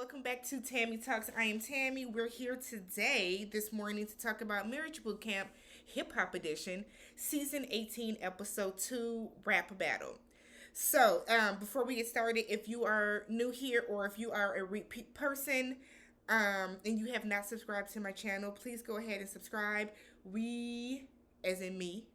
welcome back to Tammy Talks. I am Tammy. We're here today, this morning, to talk about Marriage Boot Camp Hip Hop Edition, Season 18, Episode 2, Rap Battle. Before we get started, if you are new here or if you are a repeat person and you have not subscribed to my channel, please go ahead and subscribe. As in me,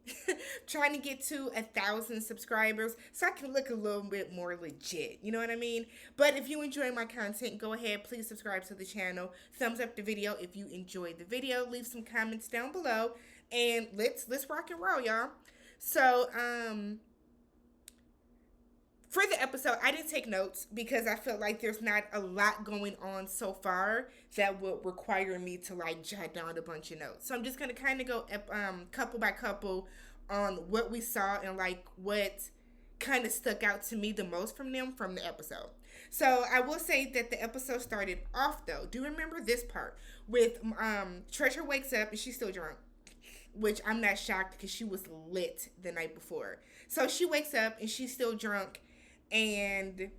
trying to get to 1,000 subscribers so I can look a little bit more legit. You know what I mean? But if you enjoy my content, go ahead, please subscribe to the channel. Thumbs up the video if you enjoyed the video. Leave some comments down below, and let's rock and roll, y'all. So, for the episode, I didn't take notes because I felt like there's not a lot going on so far that would require me to like jot down a bunch of notes. So I'm just gonna kind of go couple by couple on what we saw and like what kind of stuck out to me the most from them from the episode. So I will say that the episode started off though. Do you remember this part with Treasure wakes up and she's still drunk? Which I'm not shocked because she was lit the night before. So she wakes up and she's still drunk, and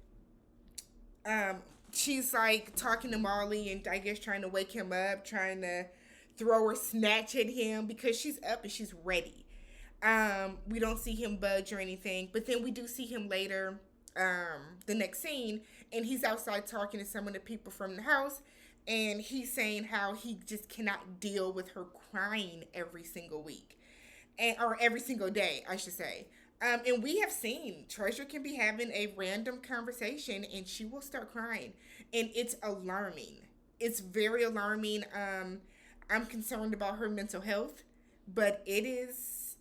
she's like talking to Molly and I guess trying to wake him up, trying to throw her snatch at him because she's up and she's ready. We don't see him budge or anything, but then we do see him later, the next scene, and he's outside talking to some of the people from the house, and he's saying how he just cannot deal with her crying every single week, or every single day, I should say. And we have seen Treasure can be having a random conversation and she will start crying. And it's alarming. It's very alarming. I'm concerned about her mental health, but it's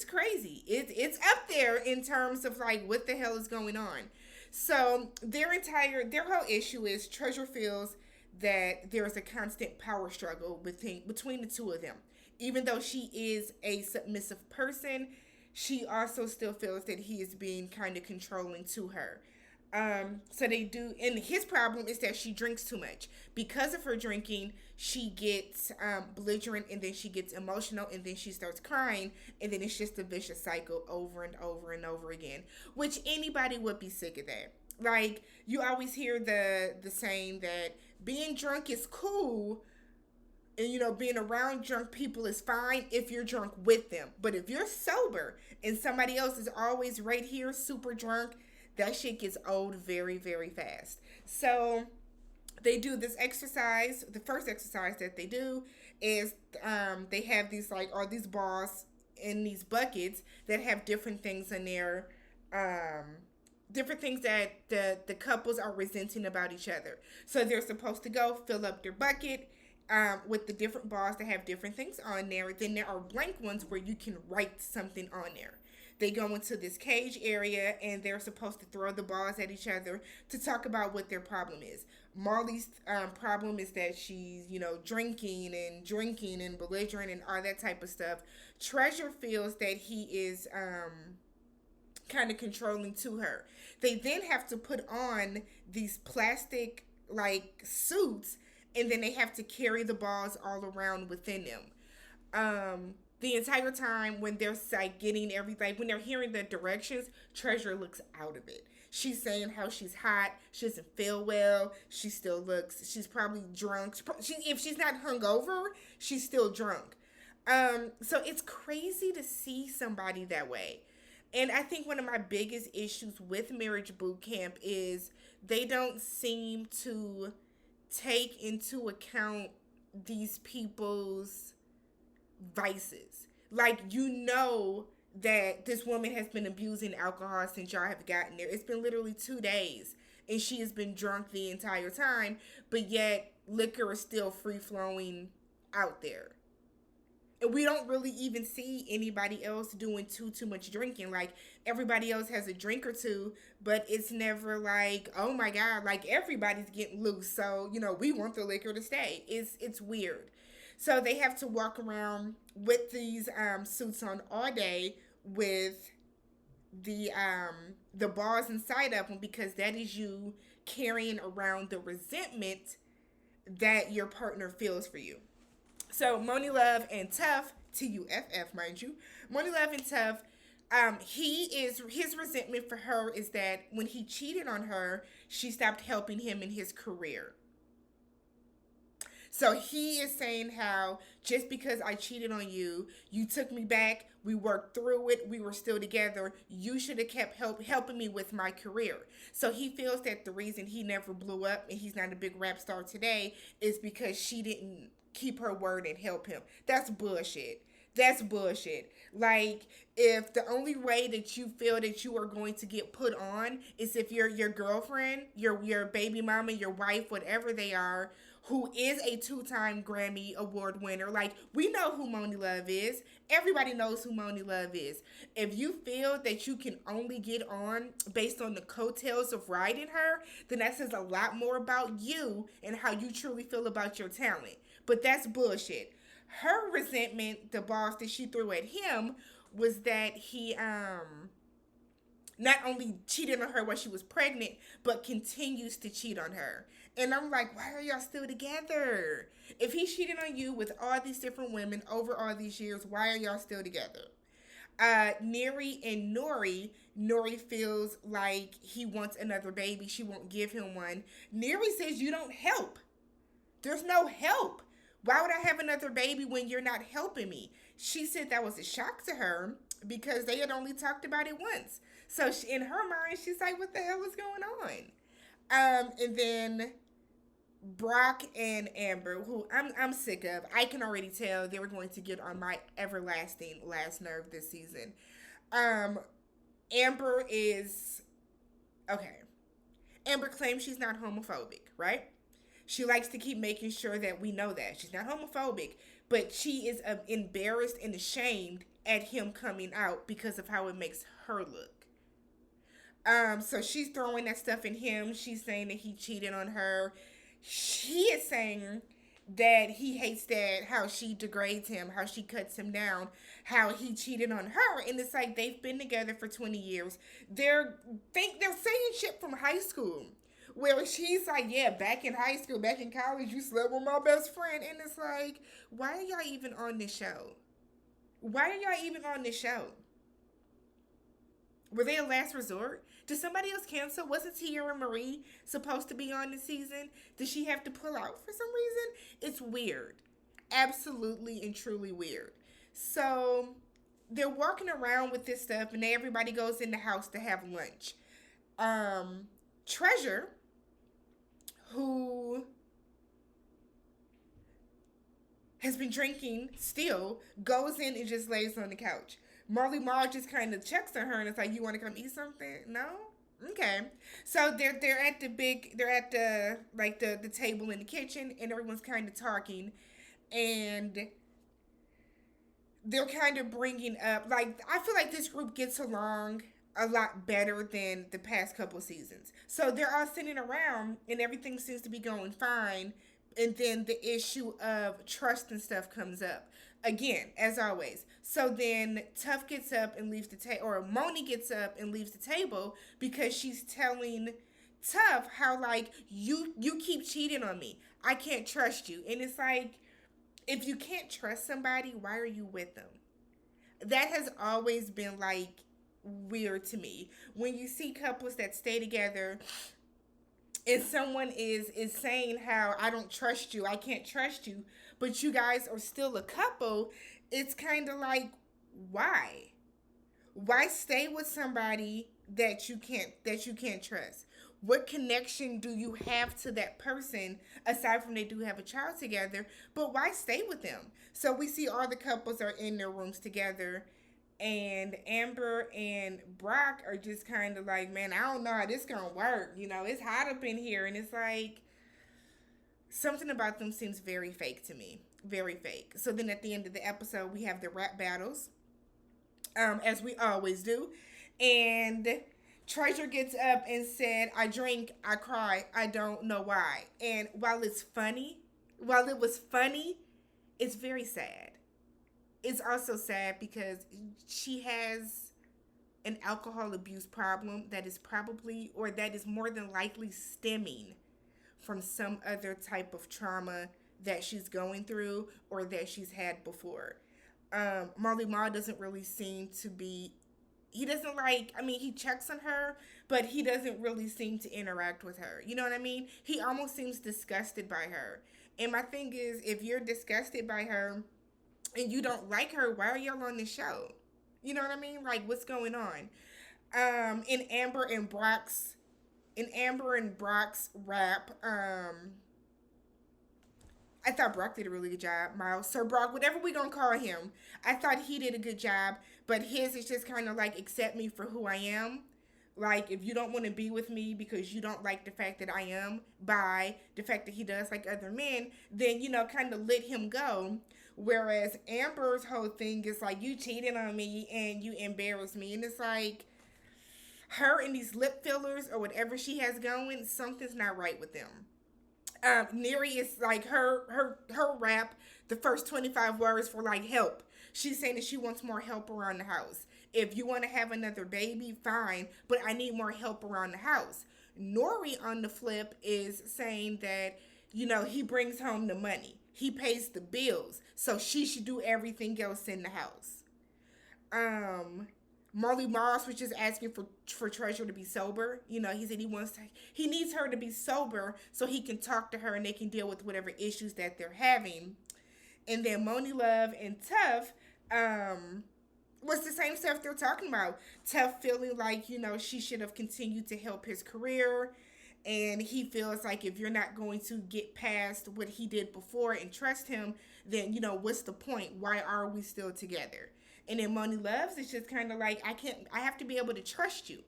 crazy. It's up there in terms of like what the hell is going on. So their whole issue is Treasure feels that there is a constant power struggle between the two of them. Even though she is a submissive person, she also still feels that he is being kind of controlling to her. So they do, and his problem is that she drinks too much. Because of her drinking, she gets belligerent, and then she gets emotional, and then she starts crying, and then it's just a vicious cycle over and over and over again. Which anybody would be sick of that. Like, you always hear the saying that being drunk is cool, and being around drunk people is fine if you're drunk with them, but if you're sober and somebody else is always right here super drunk, that shit gets old very, very fast. So they do this exercise. The first exercise that they do is they have these like all these balls in these buckets that have different things in there, different things that the couples are resenting about each other. So they're supposed to go fill up their bucket with the different balls that have different things on there. Then there are blank ones where you can write something on there. They go into this cage area and they're supposed to throw the balls at each other to talk about what their problem is. Molly's problem is that she's, drinking and belligerent and all that type of stuff. Treasure feels that he is kind of controlling to her. They then have to put on these plastic like suits, and then they have to carry the balls all around within them. The entire time when they're like getting everything, when they're hearing the directions, Treasure looks out of it. She's saying how she's hot, she doesn't feel well, she's probably drunk. If she's not hungover, she's still drunk. So it's crazy to see somebody that way. And I think one of my biggest issues with Marriage Boot Camp is they don't seem to take into account these people's vices. Like, that this woman has been abusing alcohol since y'all have gotten there. It's been literally 2 days and she has been drunk the entire time, but yet liquor is still free flowing out there. And we don't really even see anybody else doing too much drinking. Like, everybody else has a drink or two, but it's never like, oh my God, like everybody's getting loose. So, we want the liquor to stay. It's weird. So they have to walk around with these suits on all day with the balls inside of them, because that is you carrying around the resentment that your partner feels for you. So Monie Love and Tough, Tuff, mind you, Monie Love and Tough His resentment for her is that when he cheated on her, she stopped helping him in his career. So he is saying how just because I cheated on you, you took me back, we worked through it, we were still together, you should have kept helping me with my career. So he feels that the reason he never blew up and he's not a big rap star today is because she didn't keep her word and help him. That's bullshit. That's bullshit. Like, if the only way that you feel that you are going to get put on is if your girlfriend, your baby mama, your wife, whatever they are, who is a two-time Grammy Award winner. Like, we know who Monie Love is. Everybody knows who Monie Love is. If you feel that you can only get on based on the coattails of riding her, then that says a lot more about you and how you truly feel about your talent. But that's bullshit. Her resentment, the balls that she threw at him, was that he not only cheated on her while she was pregnant, but continues to cheat on her. And I'm like, why are y'all still together? If he cheated on you with all these different women over all these years, why are y'all still together? Neri and Nori feels like he wants another baby. She won't give him one. Neri says, you don't help. There's no help. Why would I have another baby when you're not helping me? She said that was a shock to her because they had only talked about it once. So in her mind, she's like, what the hell is going on? And then Brock and Amber, who I'm sick of. I can already tell they were going to get on my everlasting last nerve this season. Amber is okay. Amber claims she's not homophobic, right? She likes to keep making sure that we know that she's not homophobic, but she is embarrassed and ashamed at him coming out because of how it makes her look. So she's throwing that stuff in him. She's saying that he cheated on her. She is saying that he hates that how she degrades him, how she cuts him down, how he cheated on her, and it's like they've been together for 20 years. They're saying shit from high school. Where she's like, yeah, back in high school, back in college, you slept with my best friend. And it's like, why are y'all even on this show? Why are y'all even on this show? Were they a last resort? Did somebody else cancel? Wasn't Tierra Marie supposed to be on this season? Did she have to pull out for some reason? It's weird. Absolutely and truly weird. So they're walking around with this stuff and everybody goes in the house to have lunch. Treasure, who has been drinking still, goes in and just lays on the couch. Marley Marl just kind of checks on her and it's like, you want to come eat something? No? Okay. So they're at the table in the kitchen and everyone's kind of talking and they're kind of bringing up, like, I feel like this group gets along a lot better than the past couple seasons. So they're all sitting around and everything seems to be going fine. And then the issue of trust and stuff comes up. Again, as always. So then Tough gets up and leaves the table, or Monie gets up and leaves the table because she's telling Tough how, like, you keep cheating on me. I can't trust you. And it's like, if you can't trust somebody, why are you with them? That has always been, like, weird to me. When you see couples that stay together and someone is saying how I don't trust you, I can't trust you, but you guys are still a couple, it's kind of like, why? Why stay with somebody that you can't trust? What connection do you have to that person aside from they do have a child together? But why stay with them? So we see all the couples are in their rooms together. And Amber and Brock are just kind of like, man, I don't know how this gonna work. You know, it's hot up in here. And it's like, something about them seems very fake to me. Very fake. So then at the end of the episode, we have the rap battles, as we always do. And Treasure gets up and said, I drink, I cry, I don't know why. And while it was funny, it's very sad. It's also sad because she has an alcohol abuse problem that is more than likely stemming from some other type of trauma that she's going through or that she's had before. Marley Marl doesn't really seem to be he doesn't like, I mean, he checks on her, but he doesn't really seem to interact with her. You know what I mean? He almost seems disgusted by her. And my thing is, if you're disgusted by her and you don't like her, why are y'all on the show? You know what I mean? Like, what's going on? In Amber and Brock's rap, I thought Brock did a really good job. Miles, Sir Brock, whatever we gonna call him, I thought he did a good job. But his is just kind of like accept me for who I am. Like if you don't want to be with me because you don't like the fact that I am by the fact that he does like other men, then kind of let him go. Whereas Amber's whole thing is like you cheated on me and you embarrassed me, and it's like her and these lip fillers or whatever she has going, something's not right with them. Neri is like her rap. The first 25 words were like help. She's saying that she wants more help around the house. If you want to have another baby, fine, but I need more help around the house. Nori on the flip is saying that he brings home the money, he pays the bills, so she should do everything else in the house. Marley Moss was just asking for Treasure to be sober. He said he needs her to be sober so he can talk to her and they can deal with whatever issues that they're having. And then Moni Love and Tough was the same stuff they're talking about. Tough feeling like, she should have continued to help his career. And he feels like if you're not going to get past what he did before and trust him, then, what's the point? Why are we still together? And then Moni Loves, it's just kind of like, I have to be able to trust you.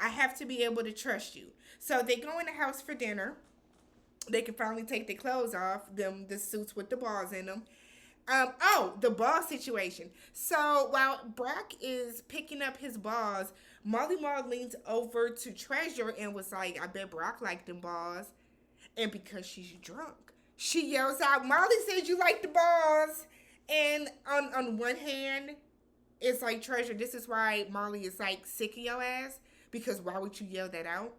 I have to be able to trust you. So they go in the house for dinner. They can finally take their clothes off, the suits with the balls in them. The ball situation. So while Brock is picking up his balls, Marley Marl leans over to Treasure and was like, I bet Brock liked them balls. And because she's drunk, she yells out, Marley said you like the balls. And on one hand, it's like, Treasure, this is why Marley is like sick of your ass. Because why would you yell that out?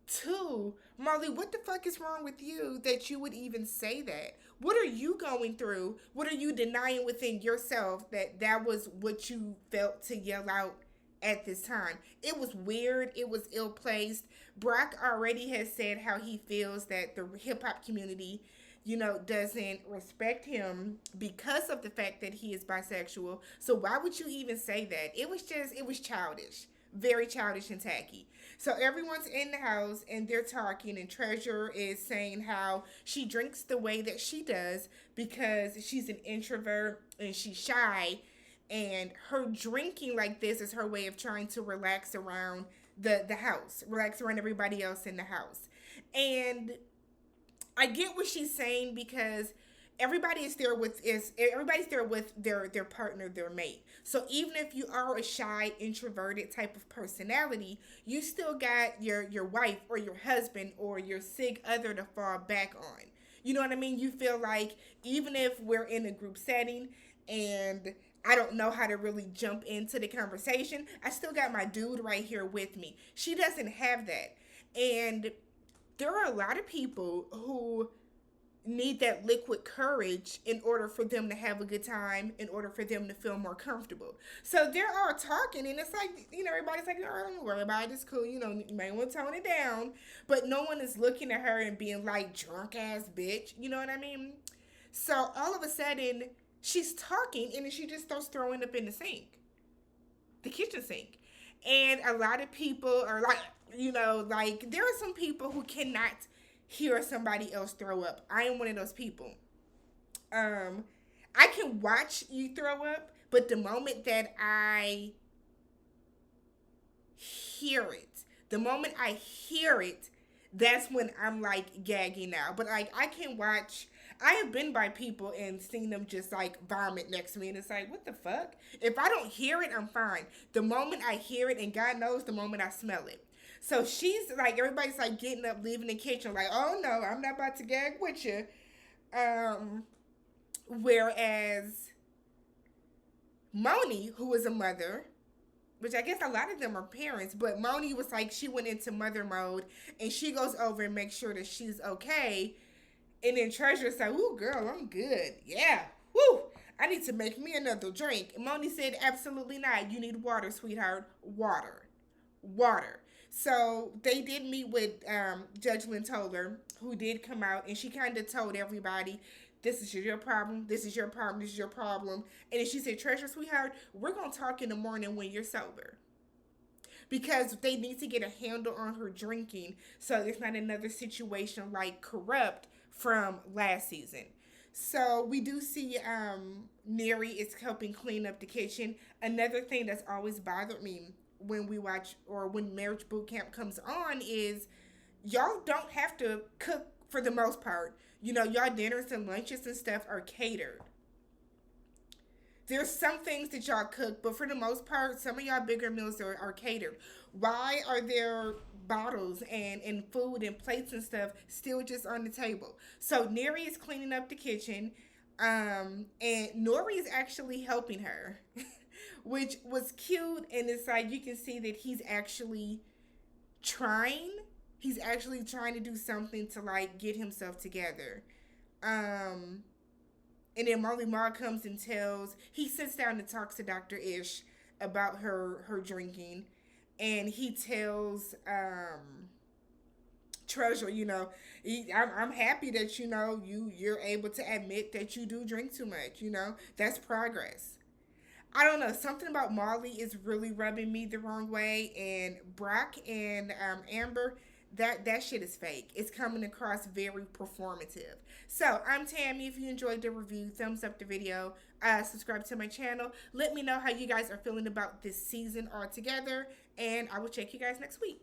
Two, Marley, what the fuck is wrong with you that you would even say that? What are you going through? What are you denying within yourself that was what you felt to yell out at this time? It was weird. It was ill-placed. Brock already has said how he feels that the hip-hop community doesn't respect him because of the fact that he is bisexual. So why would you even say that? It was childish. Very childish and tacky. So everyone's in the house and they're talking, and Treasure is saying how she drinks the way that she does because she's an introvert and she's shy, and her drinking like this is her way of trying to relax around the house, relax around everybody else in the house. And I get what she's saying because everybody's there with their partner, their mate. So even if you are a shy, introverted type of personality, you still got your wife or your husband or your sig other to fall back on. You know what I mean? You feel like even if we're in a group setting and I don't know how to really jump into the conversation, I still got my dude right here with me. She doesn't have that. And there are a lot of people who need that liquid courage in order for them to have a good time, in order for them to feel more comfortable. So they're all talking, and it's like, everybody's like, oh, don't worry about it, it's cool, you may want to tone it down. But no one is looking at her and being like, drunk ass bitch, you know what I mean? So all of a sudden, she's talking, and then she just starts throwing up in the kitchen sink. And a lot of people are like, there are some people who cannot hear somebody else throw up. I am one of those people. I can watch you throw up, but the moment that I hear it, that's when I'm like gagging now. But like I can watch. I have been by people and seen them just like vomit next to me, and it's like, what the fuck? If I don't hear it, I'm fine. The moment I hear it, and God knows the moment I smell it. So she's like, everybody's like getting up, leaving the kitchen, like, oh no, I'm not about to gag with you. Whereas Moni, who was a mother, which I guess a lot of them are parents, but Moni was like, she went into mother mode, and she goes over and makes sure that she's okay. And then Treasure's like, ooh, girl, I'm good. Yeah, woo, I need to make me another drink. And Moni said, absolutely not. You need water, sweetheart. Water. Water. So they did meet with Judge Lynn Toller, who did come out, and she kind of told everybody, this is your problem, this is your problem, this is your problem. And then she said, Treasure, sweetheart, we're going to talk in the morning when you're sober. Because they need to get a handle on her drinking so it's not another situation like Corrupt from last season. So we do see Neri is helping clean up the kitchen. Another thing that's always bothered me when we watch or when Marriage Boot Camp comes on is y'all don't have to cook for the most part. You know, y'all dinners and lunches and stuff are catered. There's some things that y'all cook, but for the most part, some of y'all bigger meals are catered. Why are there bottles and food and plates and stuff still just on the table? So Neri is cleaning up the kitchen, and Nori is actually helping her, which was cute. And it's like you can see that he's actually trying. He's actually trying to do something to like get himself together. Um, and then Marley Marl comes and he sits down and talks to Dr. Ish about her drinking, and he tells Treasure, you know, I'm happy that you know you're able to admit that you do drink too much. You know, that's progress. I don't know, something about Marley is really rubbing me the wrong way, and Brock and Amber, that shit is fake. It's coming across very performative. So I'm Tammy. If you enjoyed the review, thumbs up the video, subscribe to my channel. Let me know how you guys are feeling about this season altogether, and I will check you guys next week.